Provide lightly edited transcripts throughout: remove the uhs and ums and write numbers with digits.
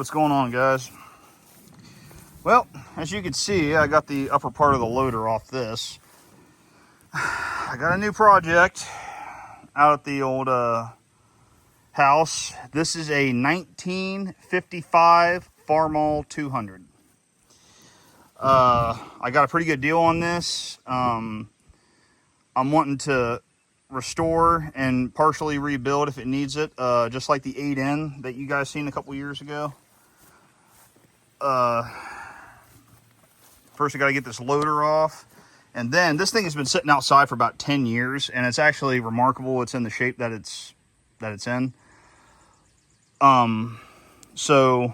what's going on, guys? Well, as you can see, I got the upper part of the loader off this. I got a new project out at the old house. This is a 1955 Farmall 200. I got a pretty good deal on this. I'm wanting to restore and partially rebuild if it needs it, just like the 8N that you guys seen a couple years ago. First I got to get this loader off, and then this thing has been sitting outside for about 10 years, and it's actually remarkable it's in the shape that it's in. So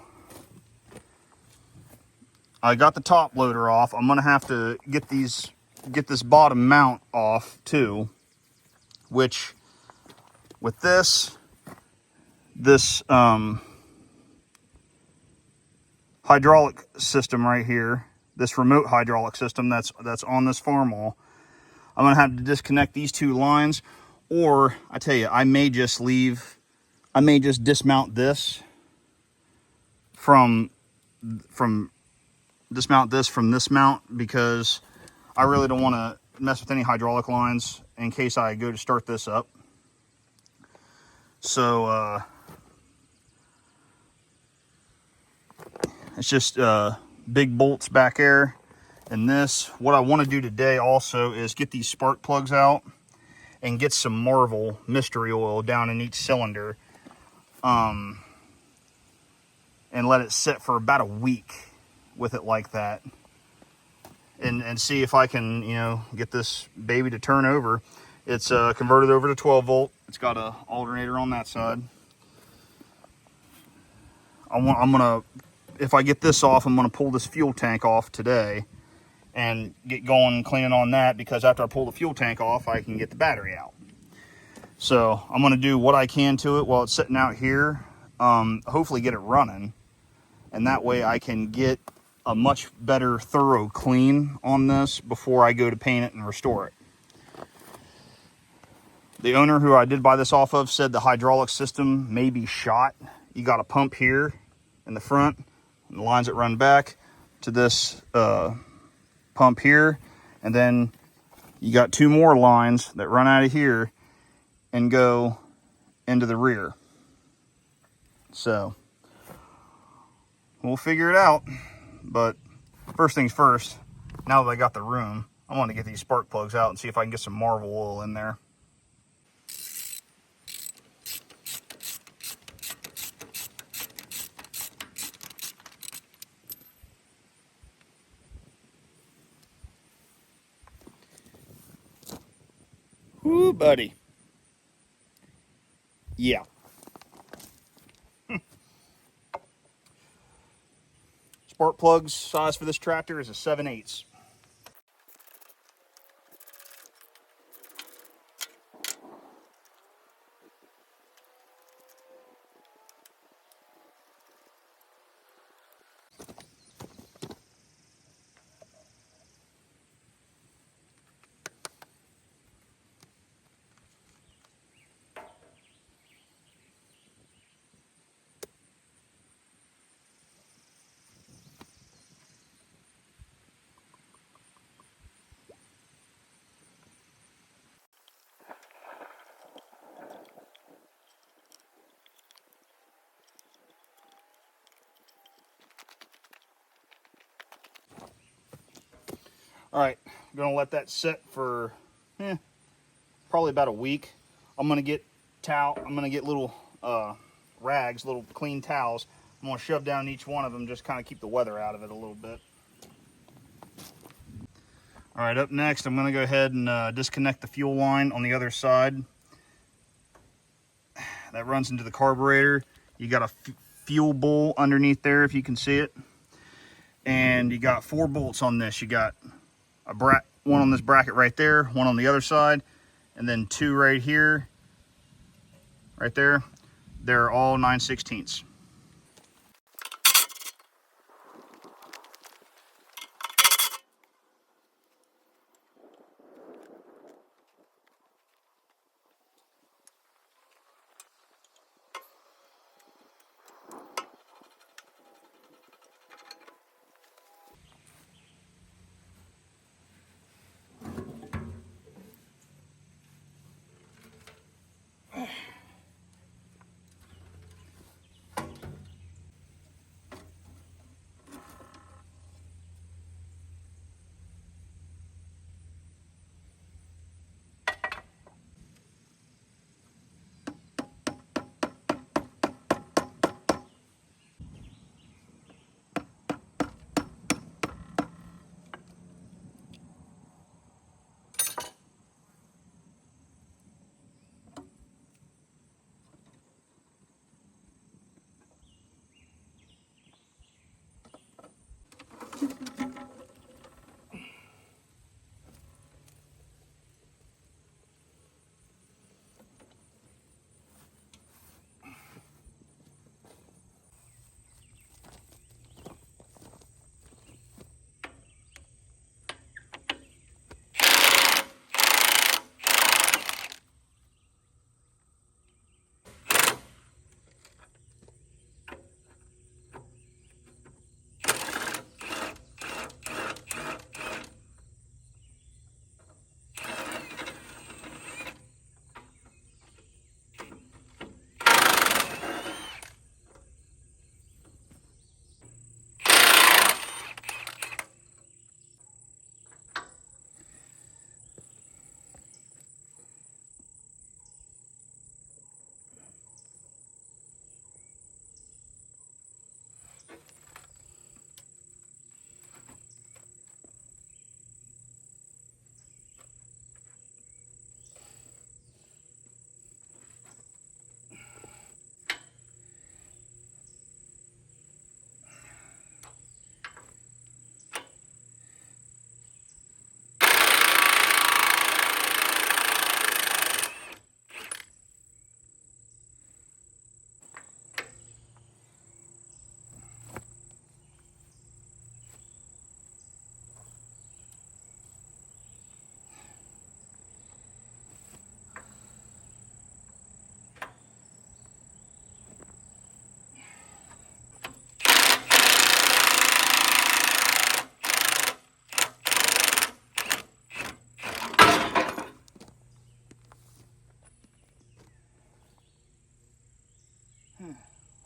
I got the top loader off. I'm gonna have to get this bottom mount off too, which with this hydraulic system right here, this remote hydraulic system that's on this Farmall, I'm gonna have to disconnect these two lines, or I tell you, I may just dismount this from this mount, because I really don't want to mess with any hydraulic lines in case I go to start this up. So it's just big bolts back there. And this, what I want to do today also is get these spark plugs out and get some Marvel mystery oil down in each cylinder, and let it sit for about a week with it like that, and see if I can, get this baby to turn over. It's converted over to 12 volt. It's got a alternator on that side. If I get this off, I'm gonna pull this fuel tank off today and get going cleaning on that, because after I pull the fuel tank off, I can get the battery out. So I'm gonna do what I can to it while it's sitting out here, hopefully get it running, and that way I can get a much better thorough clean on this before I go to paint it and restore it. The owner who I did buy this off of said the hydraulic system may be shot. You got a pump here in the front, and the lines that run back to this pump here, and then you got two more lines that run out of here and go into the rear. So we'll figure it out. But first things first, now that I got the room, I want to get these spark plugs out and see if I can get some Marvel oil in there. Woo, buddy. Yeah. Spark plugs size for this tractor is a 7/8. All right, I'm gonna let that sit for probably about a week. I'm gonna get little rags, little clean towels. I'm gonna shove down each one of them, just kind of keep the weather out of it a little bit. All right, up next, I'm gonna go ahead and disconnect the fuel line on the other side. That runs into the carburetor. You got a fuel bowl underneath there, if you can see it. And you got 4 bolts on this. You got one on this bracket right there, one on the other side, and then 2 right here, right there. They're all 9/16.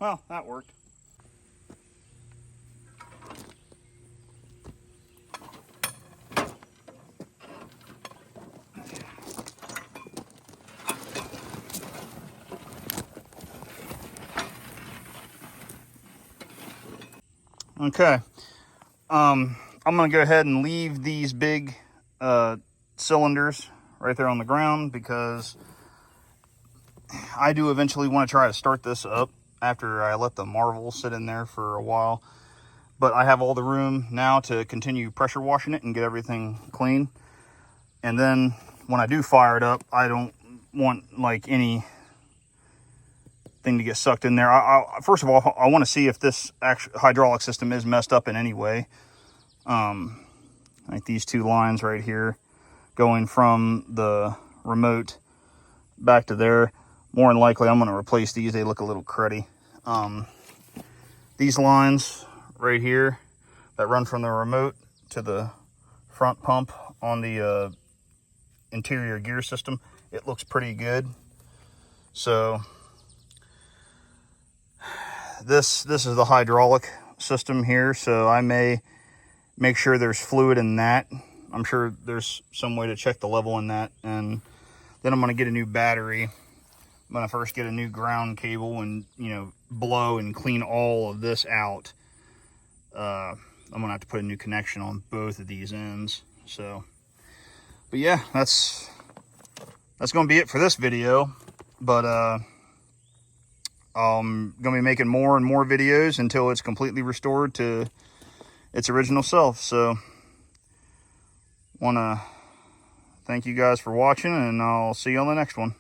Well, that worked. Okay. I'm going to go ahead and leave these big cylinders right there on the ground because I do eventually want to try to start this up after I let the Marvel sit in there for a while. But I have all the room now to continue pressure washing it and get everything clean. And then when I do fire it up, I don't want like anything to get sucked in there. First of all, I want to see if this actual hydraulic system is messed up in any way. Like these two lines right here going from the remote back to there. More than likely, I'm going to replace these. They look a little cruddy. These lines right here that run from the remote to the front pump on the interior gear system, it looks pretty good. So this is the hydraulic system here, so I may make sure there's fluid in that. I'm sure there's some way to check the level in that, and then I'm going to get a new battery. I'm going to first get a new ground cable and, you know, blow and clean all of this out. I'm going to have to put a new connection on both of these ends. So, but yeah, that's going to be it for this video. But I'm going to be making more and more videos until it's completely restored to its original self. So, want to thank you guys for watching, and I'll see you on the next one.